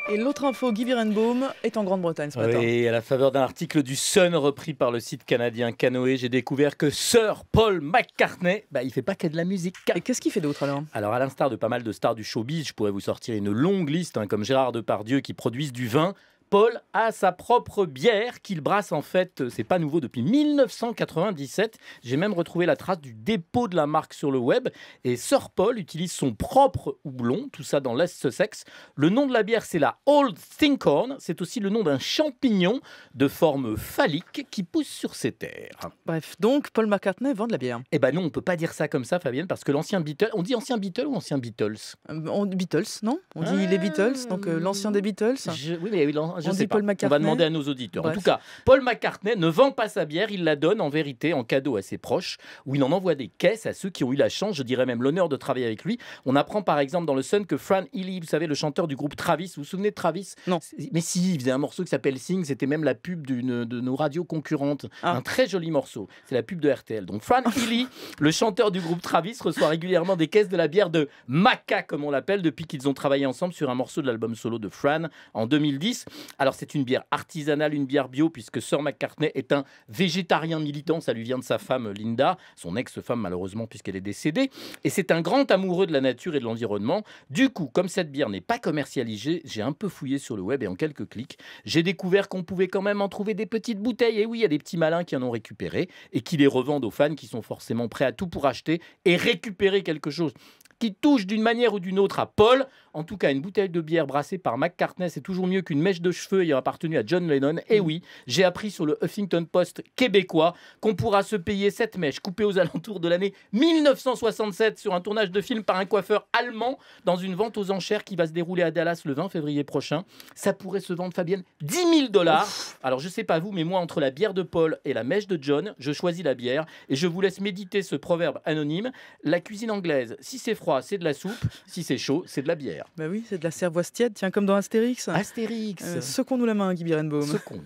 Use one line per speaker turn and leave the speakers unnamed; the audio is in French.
Et l'autre info, Guy Birenbaum est en Grande-Bretagne ce matin.
Oui, à la faveur d'un article du Sun repris par le site canadien Canoë, j'ai découvert que Sir Paul McCartney, il fait pas que de la musique.
Et qu'est-ce qu'il fait d'autre alors?
Alors, à l'instar de pas mal de stars du showbiz, je pourrais vous sortir une longue liste, comme Gérard Depardieu, qui produisent du vin. Paul a sa propre bière qu'il brasse en fait, c'est pas nouveau, depuis 1997. J'ai même retrouvé la trace du dépôt de la marque sur le web. Et Sir Paul utilise son propre houblon, tout ça dans l'Est Sussex. Le nom de la bière, c'est la Old Stinkhorn. C'est aussi le nom d'un champignon de forme phallique qui pousse sur ces terres.
Bref, donc Paul McCartney vend de la bière.
Eh ben non, on peut pas dire ça comme ça, Fabienne, parce que l'ancien Beatles... On dit ancien Beatles ou ancien Beatles?
Beatles, non? On dit les Beatles, donc l'ancien des Beatles.
Oui, mais je
On
sais
dit
pas.
Paul
On va
McCartney.
demander à nos auditeurs.
Bref.
En tout cas, Paul McCartney ne vend pas sa bière, il la donne en vérité en cadeau à ses proches, où il en envoie des caisses à ceux qui ont eu la chance, je dirais même l'honneur de travailler avec lui. On apprend par exemple dans le Sun que Fran Healy, vous savez, le chanteur du groupe Travis, vous vous souvenez de Travis?
Non.
Mais si, il faisait un morceau qui s'appelle Sing, c'était même la pub d'une de nos radios concurrentes. Un très joli morceau. C'est la pub de RTL. Donc Fran Healy, le chanteur du groupe Travis, reçoit régulièrement des caisses de la bière de Maca, comme on l'appelle, depuis qu'ils ont travaillé ensemble sur un morceau de l'album solo de Fran en 2010. Alors c'est une bière artisanale, une bière bio, puisque Sir McCartney est un végétarien militant. Ça lui vient de sa femme Linda, son ex-femme malheureusement, puisqu'elle est décédée. Et c'est un grand amoureux de la nature et de l'environnement. Du coup, comme cette bière n'est pas commercialisée, j'ai un peu fouillé sur le web et en quelques clics, j'ai découvert qu'on pouvait quand même en trouver des petites bouteilles. Et oui, il y a des petits malins qui en ont récupéré et qui les revendent aux fans qui sont forcément prêts à tout pour acheter et récupérer quelque chose qui touche d'une manière ou d'une autre à Paul. En tout cas, une bouteille de bière brassée par McCartney, c'est toujours mieux qu'une mèche de cheveux ayant appartenu à John Lennon. Et oui, j'ai appris sur le Huffington Post québécois qu'on pourra se payer cette mèche coupée aux alentours de l'année 1967 sur un tournage de film par un coiffeur allemand dans une vente aux enchères qui va se dérouler à Dallas le 20 février prochain. Ça pourrait se vendre, Fabienne, $10 000. Alors, je sais pas vous, mais moi, entre la bière de Paul et la mèche de John, je choisis la bière et je vous laisse méditer ce proverbe anonyme. La cuisine anglaise, si c'est froid, c'est de la soupe. Si c'est chaud, c'est de la bière.
Bah oui, c'est de la cervoise tiède, tiens, comme dans Astérix.
Astérix.
Seconds-nous la main, Guy Birenbaum.
Seconde.